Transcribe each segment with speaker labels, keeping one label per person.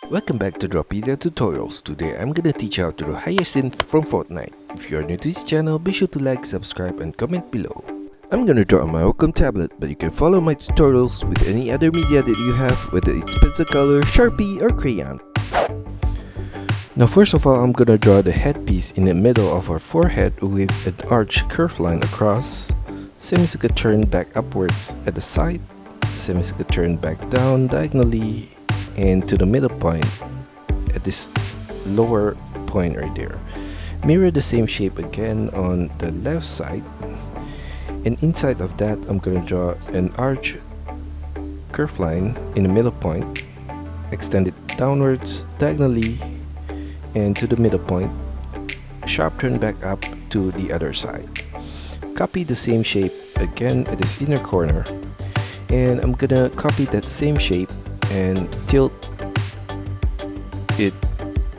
Speaker 1: Welcome back to DRAWPEDIA tutorials. Today I'm gonna teach you how to do Hyacinth from Fortnite. If you are new to this channel, be sure to like, subscribe and comment below. I'm gonna draw on my Wacom tablet, but you can follow my tutorials with any other media that you have, whether it's pencil color, Sharpie or crayon. Now first of all, I'm gonna draw the headpiece in the middle of our forehead with an arched curved line across, semicircle turn back upwards at the side, semicircle turn back down diagonally and to the middle point at this lower point right there. Mirror the same shape again on the left side, and inside of that I'm gonna draw an arch curved line in the middle point, extend it downwards diagonally and to the middle point, sharp turn back up to the other side. Copy the same shape again at this inner corner, and I'm gonna copy that same shape and tilt it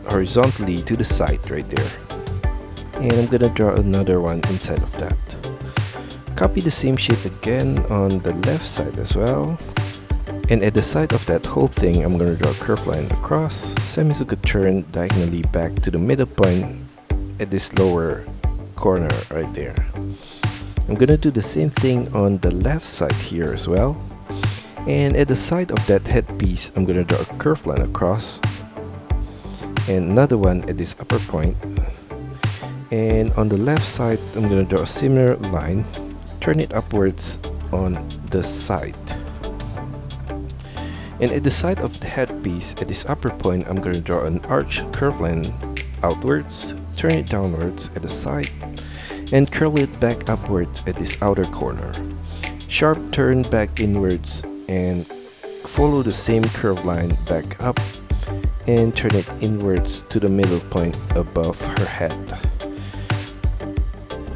Speaker 1: horizontally to the side right there, and I'm gonna draw another one inside of that. Copy the same shape again on the left side as well, and at the side of that whole thing I'm gonna draw a curved line across, semicircle turn diagonally back to the middle point at this lower corner right there. I'm gonna do the same thing on the left side here as well. And at the side of that headpiece, I'm gonna draw a curved line across and another one at this upper point. And on the left side, I'm gonna draw a similar line, turn it upwards on the side. And at the side of the headpiece, at this upper point, I'm gonna draw an arched curved line outwards, turn it downwards at the side, and curl it back upwards at this outer corner. Sharp turn back inwards and follow the same curved line back up and turn it inwards to the middle point above her head.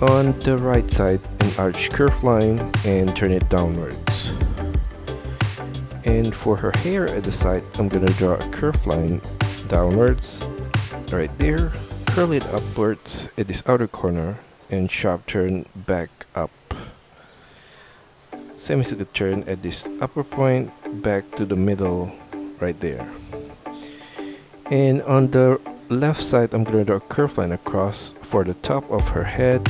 Speaker 1: On the right side, an arched curved line and turn it downwards. And for her hair at the side, I'm gonna draw a curved line downwards right there, curl it upwards at this outer corner and sharp turn back up. Semicircle turn at this upper point back to the middle right there. And on the left side, I'm gonna draw a curved line across for the top of her head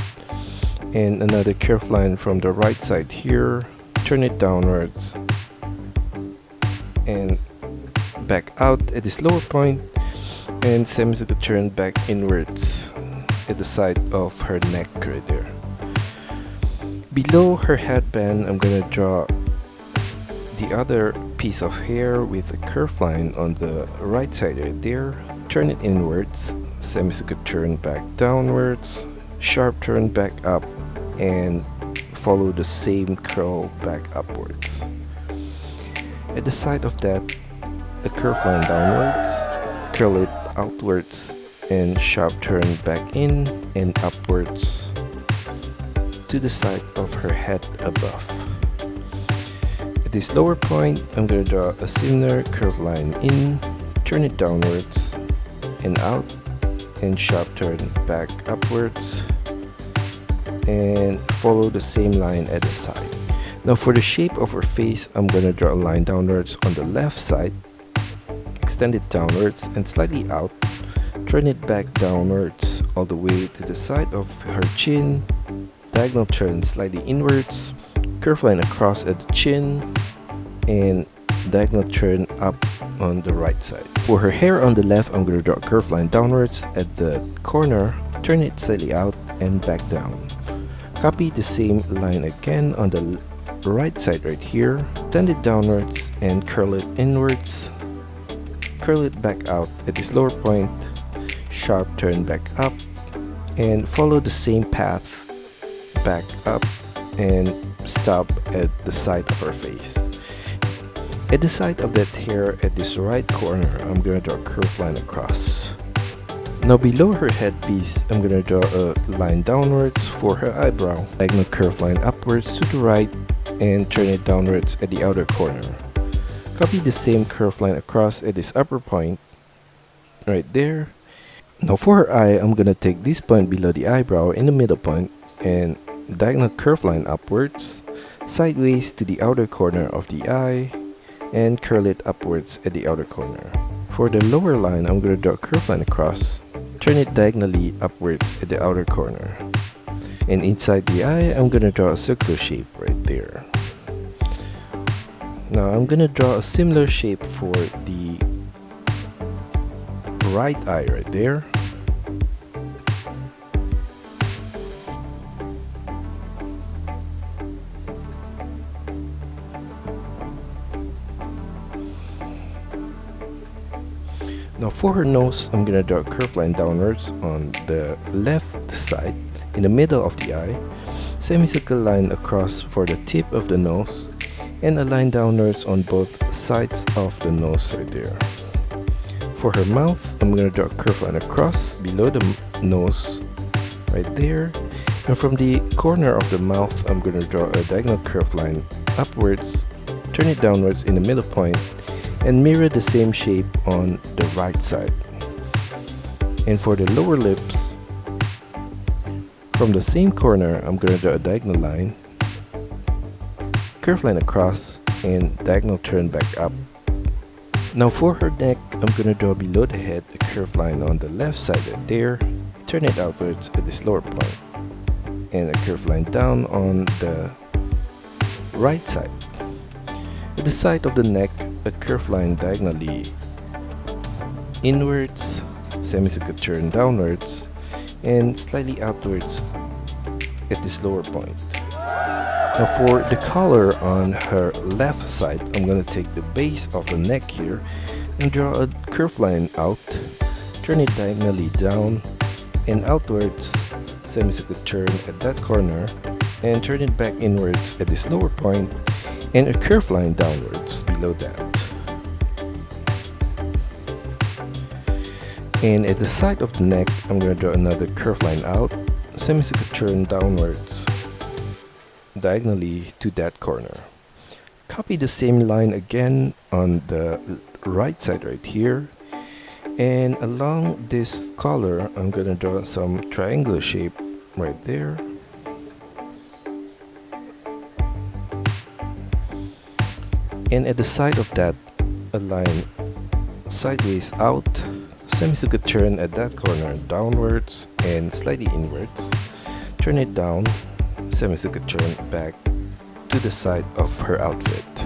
Speaker 1: and another curved line from the right side here, turn it downwards and back out at this lower point, and semicircle turn back inwards at the side of her neck right there. Below her headband, I'm gonna draw the other piece of hair with a curved line on the right side right there, turn it inwards, semicircle turn back downwards, sharp turn back up, and follow the same curl back upwards. At the side of that, a curved line downwards, curl it outwards, and sharp turn back in and upwards to the side of her head above. At this lower point, I'm going to draw a similar curved line in, turn it downwards and out, and sharp turn back upwards, and follow the same line at the side. Now for the shape of her face, I'm going to draw a line downwards on the left side, extend it downwards and slightly out, turn it back downwards all the way to the side of her chin, diagonal turn slightly inwards, curved line across at the chin, and diagonal turn up on the right side. For her hair on the left, I'm going to draw a curved line downwards at the corner, turn it slightly out and back down. Copy the same line again on the right side right here, extend it downwards and curl it inwards, curl it back out at this lower point, sharp turn back up, and follow the same path back up and stop at the side of her face. At the side of that hair at this right corner, I'm going to draw a curved line across. Now below her headpiece, I'm going to draw a line downwards for her eyebrow, diagonal curved line upwards to the right and turn it downwards at the outer corner. Copy the same curved line across at this upper point right there. Now for her eye, I'm going to take this point below the eyebrow in the middle point and diagonal curved line upwards, sideways to the outer corner of the eye, and curl it upwards at the outer corner. For the lower line, I'm going to draw a curved line across, turn it diagonally upwards at the outer corner. And inside the eye, I'm going to draw a circular shape right there. Now I'm going to draw a similar shape for the right eye right there. Now for her nose, I'm going to draw a curved line downwards on the left side in the middle of the eye, semicircle line across for the tip of the nose, and a line downwards on both sides of the nose right there. For her mouth, I'm going to draw a curved line across below the nose right there, and from the corner of the mouth, I'm going to draw a diagonal curved line upwards, turn it downwards in the middle point, and mirror the same shape on the right side. And for the lower lips, from the same corner, I'm going to draw a diagonal line, curved line across, and diagonal turn back up. Now for her neck, I'm going to draw below the head a curved line on the left side right there, turn it outwards at this lower point, and a curved line down on the right side. At the side of the neck, a curved line diagonally inwards, semicircle turn downwards, and slightly outwards at this lower point. Now for the collar on her left side, I'm going to take the base of the neck here and draw a curved line out, turn it diagonally down and outwards, semicircle turn at that corner, and turn it back inwards at this lower point, and a curved line downwards below that. And at the side of the neck, I'm going to draw another curved line out, semicircle turn downwards, diagonally to that corner. Copy the same line again on the right side right here, and along this collar, I'm going to draw some triangular shape right there. And at the side of that, a line sideways out, semicircle turn at that corner downwards and slightly inwards, turn it down, semicircle turn back to the side of her outfit.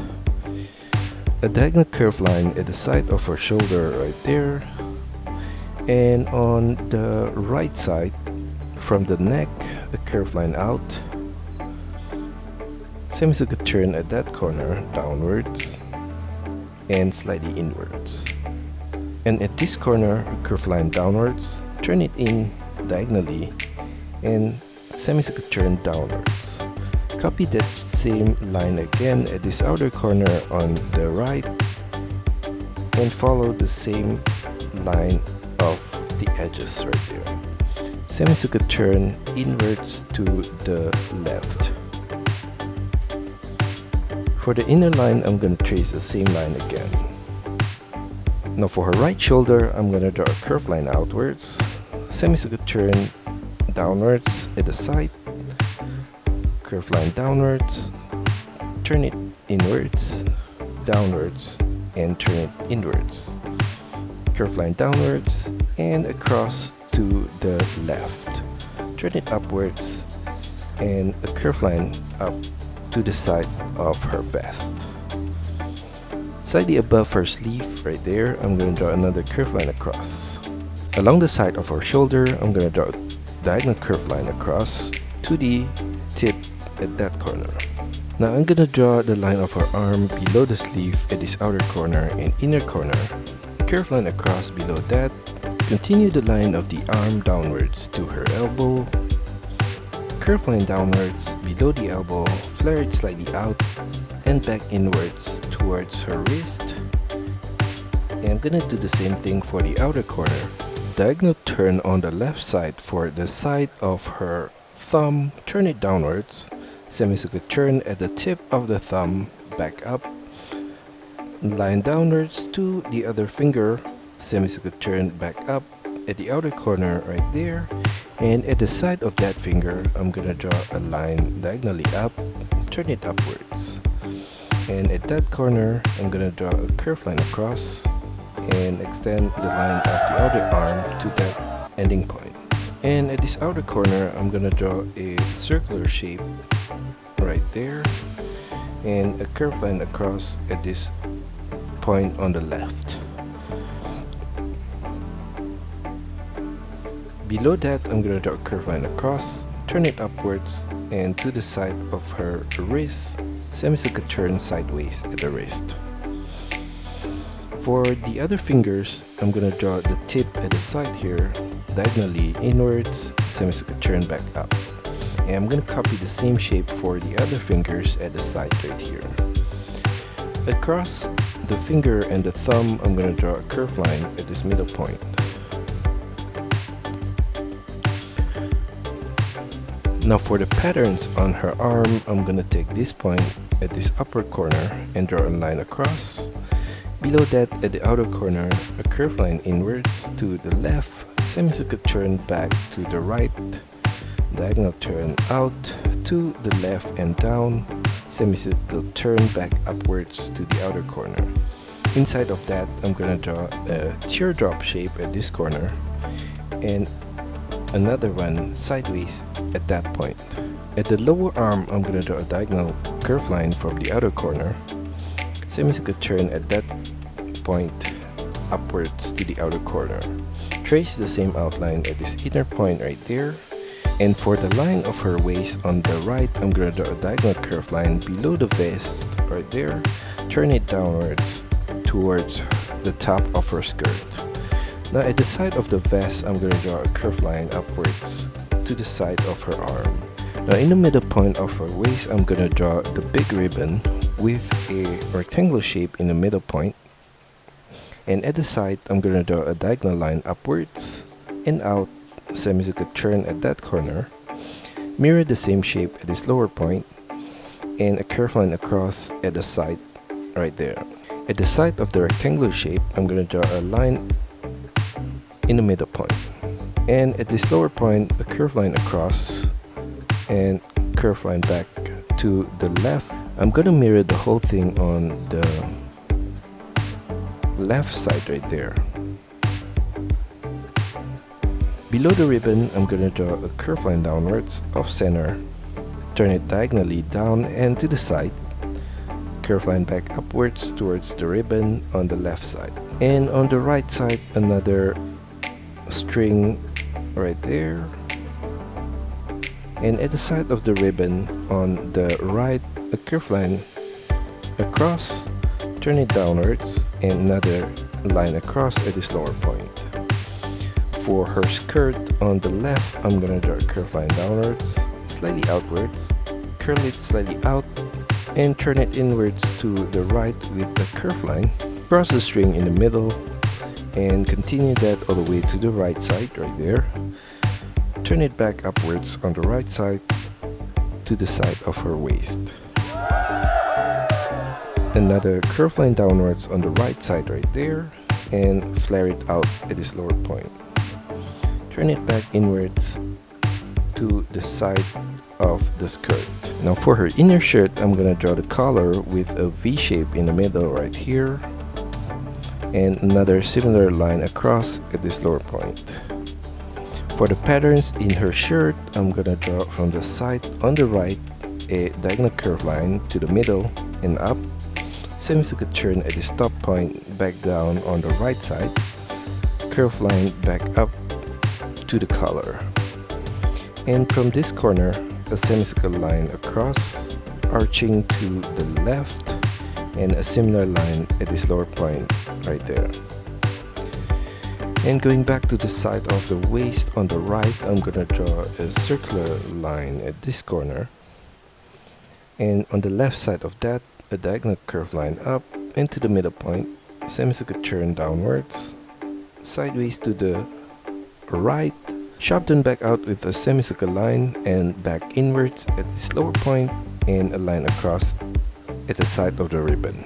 Speaker 1: A diagonal curved line at the side of her shoulder right there, and on the right side from the neck, a curved line out, semicircle turn at that corner downwards and slightly inwards. And at this corner, a curved line downwards, turn it in diagonally and semicircle turn downwards. Copy that same line again at this outer corner on the right and follow the same line of the edges right there. Semicircle turn inwards to the left. For the inner line, I'm going to trace the same line again. Now for her right shoulder, I'm going to draw a curved line outwards, semicircle turn downwards at the side, curved line downwards, turn it inwards, downwards, and turn it inwards. Curved line downwards and across to the left. Turn it upwards and a curved line up to the side of her vest. Slightly above her sleeve right there, I'm going to draw another curved line across. Along the side of her shoulder, I'm going to draw a diagonal curved line across to the tip at that corner. Now I'm going to draw the line of her arm below the sleeve at this outer corner and inner corner. Curved line across below that. Continue the line of the arm downwards to her elbow. Curved line downwards below the elbow, flare it slightly out and back inwards towards her wrist. And I'm gonna do the same thing for the outer corner. Diagonal turn on the left side for the side of her thumb, turn it downwards. Semicircle turn at the tip of the thumb, back up. Line downwards to the other finger, semicircle turn back up at the outer corner right there. And at the side of that finger, I'm gonna draw a line diagonally up, turn it upwards. And at that corner, I'm gonna draw a curved line across and extend the line of the other arm to that ending point. And at this outer corner, I'm gonna draw a circular shape right there and a curved line across at this point on the left. Below that, I'm gonna draw a curved line across, turn it upwards and to the side of her wrist, semicircle turn sideways at the wrist. For the other fingers, I'm gonna draw the tip at the side here, diagonally inwards, semicircle turn back up. And I'm gonna copy the same shape for the other fingers at the side right here. Across the finger and the thumb, I'm gonna draw a curved line at this middle point. Now for the patterns on her arm, I'm gonna take this point at this upper corner and draw a line across. Below that, at the outer corner, a curved line inwards to the left, semicircle turn back to the right, diagonal turn out to the left and down, semicircle turn back upwards to the outer corner. Inside of that, I'm gonna draw a teardrop shape at this corner and another one sideways at that point. At the lower arm, I'm gonna draw a diagonal curved line from the outer corner, semicircle turn at that point upwards to the outer corner. Trace the same outline at this inner point right there. And for the line of her waist on the right, I'm gonna draw a diagonal curved line below the vest right there. Turn it downwards towards the top of her skirt. Now at the side of the vest, I'm gonna draw a curved line upwards to the side of her arm. Now in the middle point of her waist, I'm gonna draw the big ribbon with a rectangular shape in the middle point. And at the side, I'm gonna draw a diagonal line upwards and out, semicircle turn at that corner. Mirror the same shape at this lower point and a curved line across at the side right there. At the side of the rectangular shape, I'm gonna draw a line in the middle point. And at this lower point, a curved line across and curved line back to the left. I'm gonna mirror the whole thing on the left side right there. Below the ribbon, I'm gonna draw a curved line downwards off center, turn it diagonally down and to the side, curved line back upwards towards the ribbon on the left side. And on the right side, another string right there. And at the side of the ribbon on the right, a curved line across, turn it downwards and another line across at this lower point. For her skirt on the left, I'm gonna draw a curved line downwards, slightly outwards, curl it slightly out and turn it inwards to the right with the curved line. Cross the string in the middle and continue that all the way to the right side right there. Turn it back upwards on the right side to the side of her waist. Another curved line downwards on the right side right there and flare it out at this lower point. Turn it back inwards to the side of the skirt. Now for her inner shirt, I'm gonna draw the collar with a V shape in the middle right here and another similar line across at this lower point. For the patterns in her shirt, I'm gonna draw from the side on the right a diagonal curved line to the middle and up, semicircle turn at this top point back down on the right side, curved line back up to the collar. And from this corner, a semicircle line across, arching to the left, and a similar line at this lower point right there. And going back to the side of the waist on the right, I'm gonna draw a circular line at this corner. And on the left side of that, a diagonal curved line up into the middle point, semicircle turn downwards, sideways to the right, sharp turn back out with a semicircle line and back inwards at this lower point and a line across at the side of the ribbon.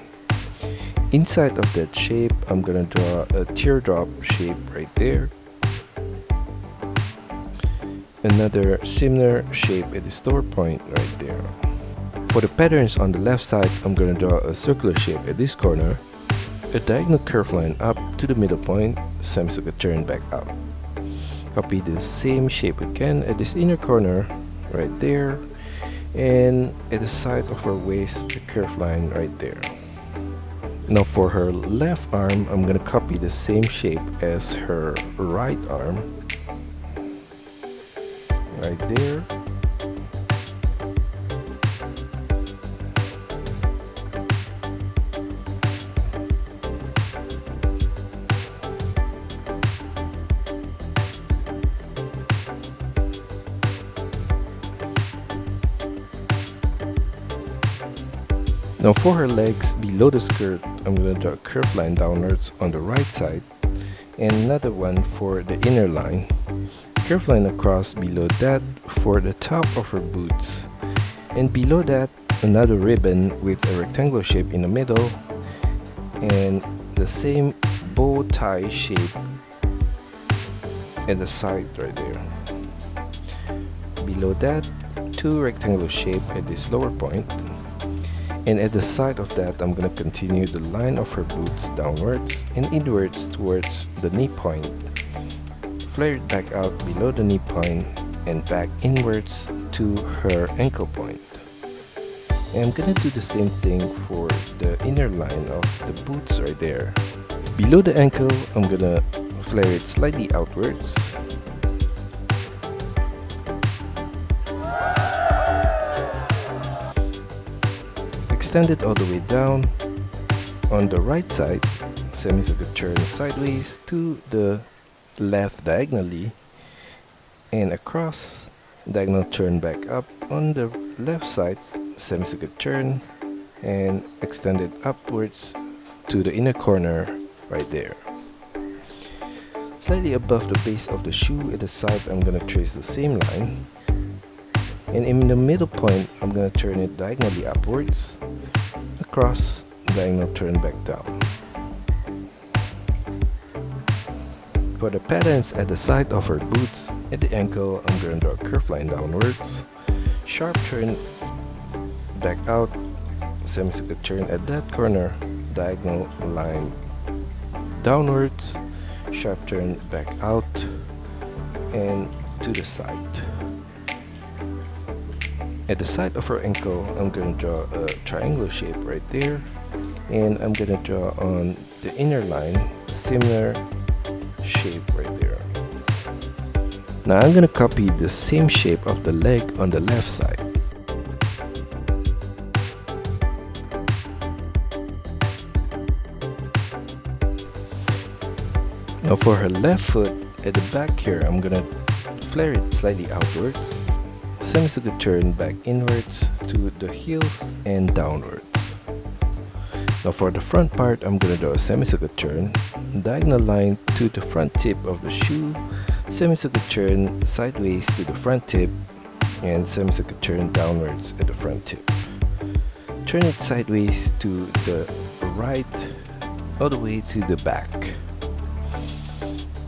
Speaker 1: Inside of that shape, I'm gonna draw a teardrop shape right there. Another similar shape at this lower point right there. For the patterns on the left side, I'm gonna draw a circular shape at this corner a diagonal curve line up to the middle point, semicircle turn back out. Copy the same shape again at this inner corner right there, and at the side of her waist, a curve line right there. Now for her left arm, I'm gonna copy the same shape as her right arm right there. Now for her legs below the skirt, I'm going to draw a curved line downwards on the right side, and another one for the inner line. Curved line across below that for the top of her boots, and below that another ribbon with a rectangular shape in the middle, and the same bow tie shape at the side right there. Below that, two rectangular shape at this lower point. And at the side of that, I'm going to continue the line of her boots downwards and inwards towards the knee point. Flare it back out below the knee point and back inwards to her ankle point. And I'm going to do the same thing for the inner line of the boots right there. Below the ankle, I'm going to flare it slightly outwards. Extend it all the way down on the right side, semicircle turn sideways to the left diagonally, and across, diagonal turn back up on the left side, semicircle turn, and extend it upwards to the inner corner right there. Slightly above the base of the shoe at the side, I'm going to trace the same line. And in the middle point, I'm going to turn it diagonally upwards, across, diagonal turn back down. For the patterns at the side of her boots, at the ankle, I'm going to draw a curved line downwards, sharp turn back out, semicircle turn at that corner, diagonal line downwards, sharp turn back out, and to the side. At the side of her ankle, I'm going to draw a triangular shape right there, and I'm going to draw on the inner line a similar shape right there. Now I'm going to copy the same shape of the leg on the left side. Now for her left foot, at the back here, I'm going to flare it slightly outwards, semicircle turn back inwards to the heels and downwards. Now for the front part, I'm going to draw a semicircle turn, diagonal line to the front tip of the shoe, semicircle turn sideways to the front tip, and semicircle turn downwards at the front tip. Turn it sideways to the right all the way to the back.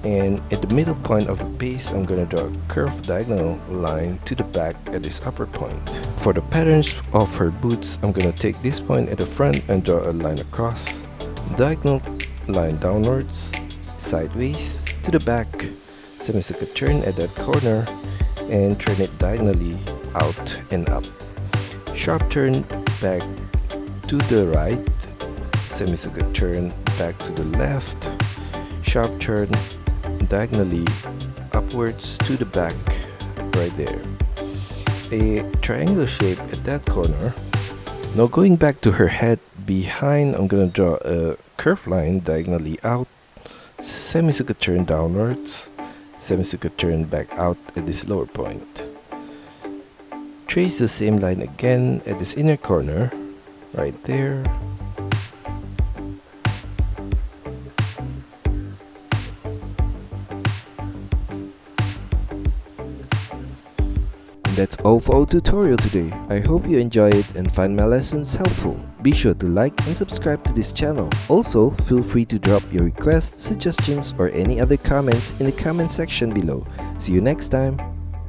Speaker 1: And at the middle point of the base, I'm going to draw a curved diagonal line to the back at this upper point. For the patterns of her boots, I'm going to take this point at the front and draw a line across, diagonal line downwards, sideways to the back, semicircle turn at that corner, and turn it diagonally out and up. Sharp turn back to the right, semicircle turn back to the left, sharp turn diagonally upwards to the back right there. A triangular shape at that corner. Now going back to her head behind, I'm going to draw a curved line diagonally out, semicircle turn downwards, semicircle turn back out at this lower point. Trace the same line again at this inner corner right there. That's all for our tutorial today. I hope you enjoy it and find my lessons helpful. Be sure to like and subscribe to this channel. Also, feel free to drop your requests, suggestions, or any other comments in the comment section below. See you next time.